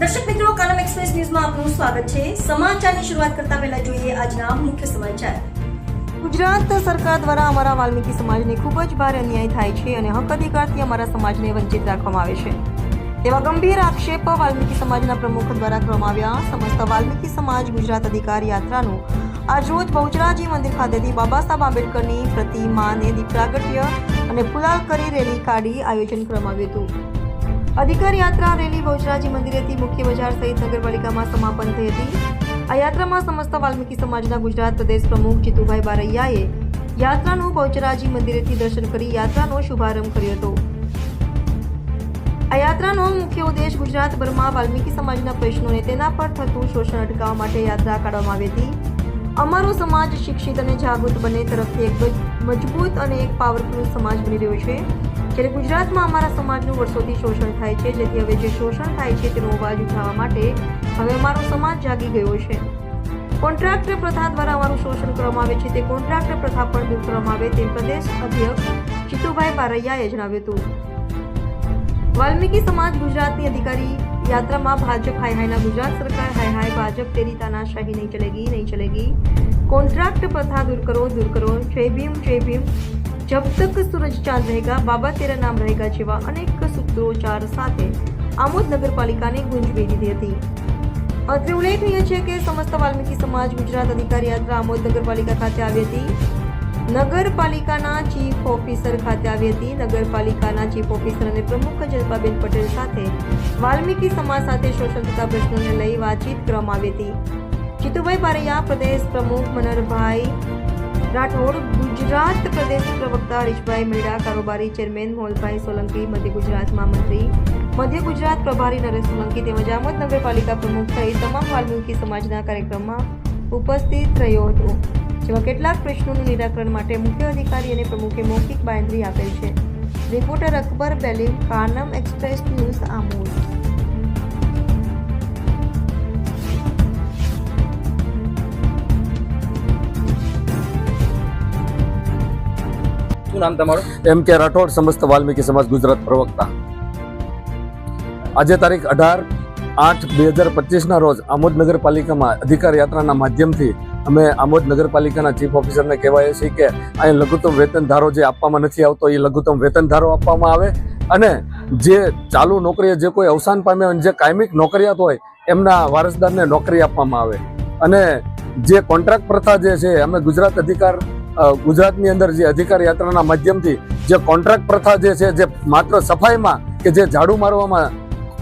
દર્શક મિત્રો, કાનમ એક્સપ્રેસ ન્યૂઝમાં આપનું સ્વાગત છે। સમાચારની શરૂઆત કરતા પહેલા જોઈએ આજના મુખ્ય સમાચાર। ગુજરાત સરકાર દ્વારા અમારા વાલ્મીકી સમાજને ખૂબ જ ભારે અન્યાય થાય છે અને હક અધિકારથી અમારા સમાજને વંચિત રાખવામાં આવે છે તેવા ગંભીર આક્ષેપ વાલ્મીકી સમાજના પ્રમુખ દ્વારા કરવામાં આવ્યા। સમસ્ત વાલ્મીકી સમાજ ગુજરાત અધિકાર યાત્રાનું આજરોજ બહુચરાજી મંદિર ખાતેથી બાબા સાહેબ આંબેડકરની પ્રતિમાને દીપ પ્રાગટ્ય અને ફુલાલ કરી રેલી કાઢી આયોજન કરવામાં આવ્યું હતું। અધિકાર યાત્રા રેલી બહુચરાજી મંદિરેથી મુખ્ય બજાર સહિત નગરપાલિકામાં સમાપન થઈ હતી। આ યાત્રામાં સમસ્ત વાલ્મીકી સમાજના ગુજરાત પ્રદેશ પ્રમુખ જીતુભાઈ બારૈયાએ યાત્રાનું બહુચરાજી મંદિરેથી દર્શન કરી યાત્રાનો શુભારંભ કર્યો હતો। આ યાત્રાનો મુખ્ય ઉદ્દેશ ગુજરાતભરમાં વાલ્મીકી સમાજના પ્રશ્નોને તેના પર થતું શોષણ અટકાવવા માટે યાત્રા કાઢવામાં આવી હતી। અમારો સમાજ શિક્ષિત અને જાગૃત બને તરફથી એક મજબૂત અને એક પાવરફુલ સમાજ બની રહ્યો છે। જ્યારે ગુજરાતમાં અમારા સમાજનું વર્ષોથી શોષણ થાય છે, જેથી હવે જે શોષણ થાય છે તેનો અવાજ ઉઠાવવા માટે હવે અમારો સમાજ જાગી ગયો છે। કોન્ટ્રાક્ટર પ્રથા દ્વારા અમારું શોષણ કરવામાં આવે છે, તે કોન્ટ્રાક્ટર પ્રથા પણ દૂર કરવામાં આવે તેમ પ્રદેશ અધ્યક્ષ જીતુભાઈ બારૈયાએ જણાવ્યું હતું। વાલ્મીકી સમાજ ગુજરાતની અધિકારી યાત્રામાં ભાજપ હાય હાયના ગુજરાત સરકાર હાય હાય ભાજપ તેરી તાનાશાહી નહીં ચલેગી, કોન્ટ્રાક્ટ પ્રથા દૂર કરો, જય ભીમ, जब तक सूरज चांद रहेगा, बाबा तेरा नाम रहेगा જેવા અનેક સૂત્રોચ્ચાર સાથે આમોદ નગરપાલિકાને ગુંજવી દીધી હતી। અત્રે ઉલ્લેખનીય છે કે સમસ્ત વાલ્મીકી સમાજ ગુજરાત અધિકાર યાત્રા આમોદ નગરપાલિકા ખાતે આવી હતી। નગરપાલિકાના ચીફ ઓફિસર ખાતે આવી હતી। નગરપાલિકાના ચીફ ઓફિસર અને પ્રમુખ જલપાબેન પટેલ સાથે વાલ્મીકી સમાજ સાથે શોષણ થતા પ્રશ્નોને લઈ વાતચીત કરવામાં આવી હતી। જીતુભાઈ બારૈયા, પ્રદેશ પ્રમુખ મનરભાઈ राठौड़, गुजरात प्रदेश प्रवक्ता हरीशभाई मेड़ा, कारोबारी चेरमेन मोहलभाई सोलंकी, मध्य गुजरात महामंत्री, मध्य गुजरात प्रभारी नरेश सोलंकी તેમજ આમોદ નગરપાલિકા પ્રમુખ સહિત તમામ વાલ્મીકી સમાજના કાર્યક્રમમાં ઉપસ્થિત રહ્યો હતો, જેમાં કેટલાક પ્રશ્નોનું નિરાકરણ માટે મુખ્ય અધિકારી અને પ્રમુખે મૌખિક બાંયધરી આપેલ છે। Reporter Akbar Belim, Kanam express news, Amod. શું નામ તમારું? એમ કે રાઠોડ, સમસ્ત વાલ્મીકી સમાજ ગુજરાત પ્રવક્તા। આજે તારીખ 18/8/2025 ના રોજ આમોદ નગરપાલિકામાં અધિકાર યાત્રાના માધ્યમથી અમે આમોદ નગરપાલિકાના ચીફ ઓફિસરને કહેવાય છે કે અહીં લઘુત્તમ વેતન ધારો જે આપવામાં નથી આવતો એ લઘુત્તમ વેતન ધારો આપવામાં આવે અને જે ચાલુ નોકરીએ જે કોઈ અવસાન પામ્યા હોય, જે કાયમિક નોકરિયાત હોય એમના વારસદારને નોકરી આપવામાં આવે અને જે કોન્ટ્રાક્ટ પ્રથા જે છે અમે ગુજરાતની અંદર જે અધિકાર યાત્રાના માધ્યમથી જે કોન્ટ્રાક્ટ પ્રથા જે છે, જે માત્ર સફાઈમાં કે જે ઝાડુ મારવામાં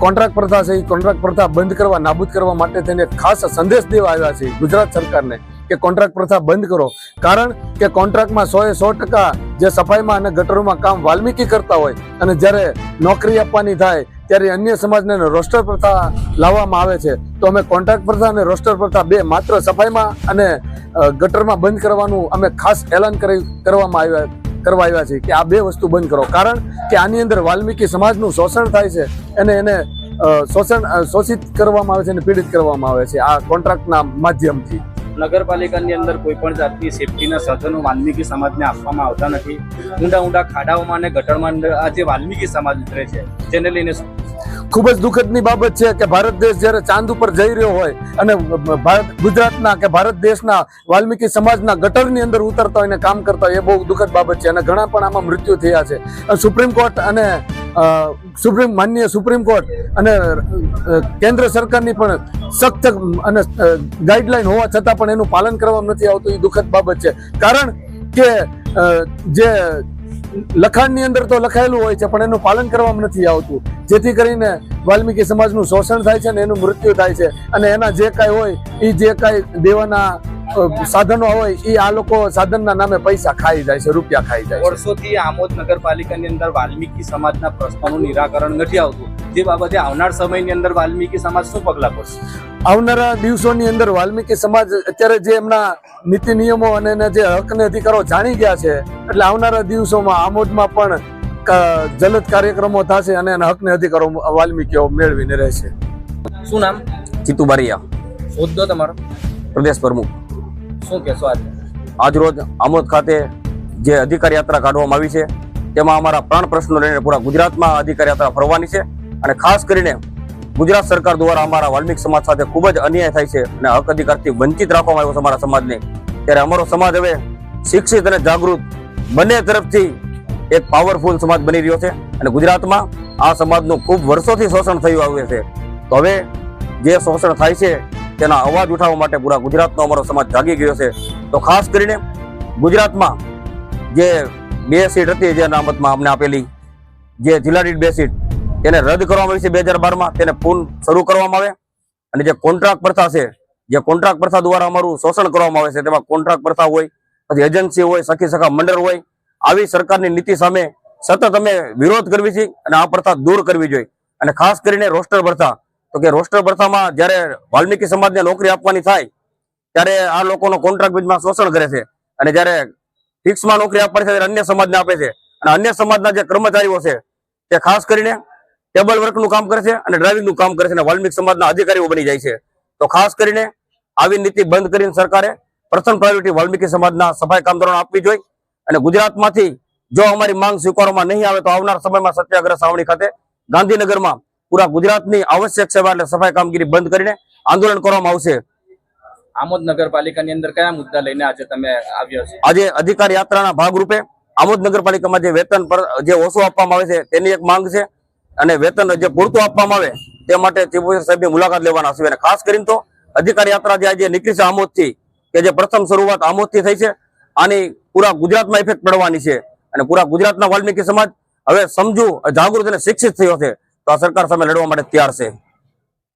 કોન્ટ્રાક્ટ પ્રથા છે, એ કોન્ટ્રાક્ટ પ્રથા બંધ કરવા, નાબૂદ કરવા માટે તેને ખાસ સંદેશ દેવા આવ્યા છે ગુજરાત સરકારને કે કોન્ટ્રાક્ટ પ્રથા બંધ કરો। કારણ કે કોન્ટ્રાક્ટમાં 100% જે સફાઈમાં અને ગટરોમાં કામ વાલ્મીકી કરતા હોય અને જ્યારે નોકરી આપવાની થાય ત્યારે અન્ય સમાજને રોસ્ટર પ્રથા લાવવામાં આવે છે, તો અમે કોન્ટ્રાક્ટ પ્રથા અને રોસ્ટર પ્રથા બે માત્ર સફાઈમાં અને ગટરમાં બંધ કરવાનું અમે ખાસ એલાન કરવા આવ્યા છે કે આ બે વસ્તુ બંધ કરો। કારણ કે આની અંદર વાલ્મીકી સમાજનું શોષણ થાય છે અને એને શોષિત કરવામાં આવે છે અને પીડિત કરવામાં આવે છે આ કોન્ટ્રાક્ટના માધ્યમથી। નગરપાલિકાની અંદર કોઈ પણ જાતની સેફટીના સાધનો વાલ્મીકી સમાજને આપવામાં આવતા નથી। ઊંડા ખાડાઓમાં અને ગટરમાં આ જે વાલ્મીકી સમાજ ઉતરે છે તેને લઈને ખૂબ જ દુઃખદની બાબત છે કે ભારત દેશ જ્યારે ચાંદ ઉપર જઈ રહ્યો હોય અને ગુજરાતના કે ભારત દેશના વાલ્મીકી સમાજના ગટરની અંદર ઉતરતા હોય ને કામ કરતા હોય, એ બહુ દુઃખદ બાબત છે અને ઘણા પણ આમાં મૃત્યુ થયા છે। સુપ્રીમ કોર્ટ અને માનનીય સુપ્રીમ કોર્ટ અને કેન્દ્ર સરકારની પણ સખ્ત અને ગાઈડલાઈન હોવા છતાં પણ એનું પાલન કરવામાં નથી આવતું, એ દુઃખદ બાબત છે। કારણ કે જે લખાણની અંદર તો લખાયેલું હોય છે પણ એનું પાલન કરવામાં નથી આવતું, જેથી કરીને વાલ્મીકી સમાજનું શોષણ થાય છે અને એનું મૃત્યુ થાય છે અને એના જે કાંઈ હોય એ જે કાંઈ દેવાના સાધનો હોય એ આ લોકો સાધનના નામે પૈસા ખાઈ જાય છે, રૂપિયા ખાઈ જાય છે। વર્ષોથી આમોદ નગરપાલિકાની અંદર વાલ્મીકી સમાજના પ્રશ્નોનું નિરાકરણ નથી આવતું, જે બાબતે આવનાર સમયની અંદર વાલ્મીકી સમાજ શું પગલાં ભરશે? આવનારા દિવસોની અંદર વાલ્મીકી સમાજ અત્યારે જે એમના નીતિ નિયમો અને એના જે હક અને અધિકારો જાણી ગયા છે, એટલે આવનારા દિવસોમાં આમોદમાં પણ જલદ કાર્યક્રમો થશે અને એના હક ને અધિકારો વાલ્મીકીઓ મેળવીને રહેશે। શું નામ? જીતુ બારૈયા, હોદ્દો તમારો? પ્રદેશ પ્રમુખ। શું કહેશો આજ રોજ આમોદ ખાતે જે અધિકાર યાત્રા કાઢવામાં આવી છે તેમાં અમારા 3 પ્રશ્નો લઈને પૂરા ગુજરાતમાં અધિકાર યાત્રા ફરવાની છે અને ખાસ કરીને ગુજરાત સરકાર દ્વારા અમારા વાલ્મીક સમાજ સાથે ખૂબ જ અન્યાય થાય છે અને હક અધિકારથી વંચિત રાખવામાં આવ્યો છે અમારા સમાજને, ત્યારે અમારો સમાજ હવે શિક્ષિત અને જાગૃત બંને તરફથી એક પાવરફુલ સમાજ બની રહ્યો છે અને ગુજરાતમાં આ સમાજનું ખૂબ વર્ષોથી શોષણ થયું આવ્યું છે. તો હવે જે શોષણ થાય છે તેના અવાજ ઉઠાવવા માટે પૂરા ગુજરાતનો અમારો સમાજ જાગી ગયો છે. તો ખાસ કરીને ગુજરાતમાં જે 2 સીટ હતી જે અનામતમાં અમને આપેલી, જે જિલ્લા દીઠ 2 સીટ તેને રદ કરવામાં આવી છે 2012માં, તેને પુનઃ શરૂ કરવામાં આવે. અને જે કોન્ટ્રાક્ટ પ્રથા છે, જે કોન્ટ્રાક્ટ પ્રથા દ્વારા અમારું શોષણ કરવામાં આવે છે, તેમાં કોન્ટ્રાક્ટ પ્રથા હોય, પછી એજન્સી હોય, સખી સખા મંડળ હોય, આવી સરકારની નીતિ સામે સતત અમે વિરોધ કરવી છે અને આ પ્રથા દૂર કરવી જોઈએ. અને ખાસ કરીને રોસ્ટર પ્રથા, તો કે રોસ્ટર પ્રથામાં જ્યારે વાલ્મીકી સમાજને નોકરી આપવાની થાય ત્યારે આ લોકોનો કોન્ટ્રાક્ટ બેઝમાં શોષણ કરે છે અને જ્યારે ફિક્સમાં નોકરી આપવાની થાય ત્યારે અન્ય સમાજને આપે છે. અને અન્ય સમાજના જે કર્મચારીઓ છે તે ખાસ કરીને ટેબલ વર્કનું કામ કરે છે અને ડ્રાઇવિંગનું કામ કરે છે અને વાલ્મીક સમાજના અધિકારીઓ બની જાય છે. તો ખાસ કરીને આવી નીતિ બંધ કરીને સરકારે પ્રથમ પ્રાયોરિટી વાલ્મીકી સમાજના સફાઈ કામદારોને આપવી જોઈએ. અને ગુજરાતમાંથી જો અમારી માંગ સ્વીકારવામાં નહીં આવે તો આવનાર સમયમાં સત્યાગ્રહ સાવણી ખાતે ગાંધીનગરમાં પૂરા ગુજરાતની આવશ્યક સેવા એટલે સફાઈ કામગીરી બંધ કરીને આંદોલન કરવામાં આવશે. આમોદ નગરપાલિકાની અંદર કયા મુદ્દા લઈને આજે તમે આવ્યા છો? આજે અધિકાર યાત્રાના ભાગરૂપે આમોદ નગરપાલિકામાં જે વેતન પર જે ઓછું આપવામાં આવે છે તેની એક માંગ છે અને વેતન જે પૂરતું આપવામાં આવે તે માટે ચીફ ઓફિસર સાહેબની મુલાકાત લેવાના છે. અને ખાસ કરીને તો અધિકાર યાત્રા જે આજે નીકળી છે આમોદથી, કે જે પ્રથમ શરૂઆત આમોદથી થઈ છે, આની પૂરા ગુજરાતમાં ઇફેક્ટ પડવાની છે અને પૂરા ગુજરાતના વાલ્મીકી સમાજ હવે સમજુ, જાગૃત અને શિક્ષિત થયો છે. તો આ સરકાર સામે લડવા માટે તૈયાર છે.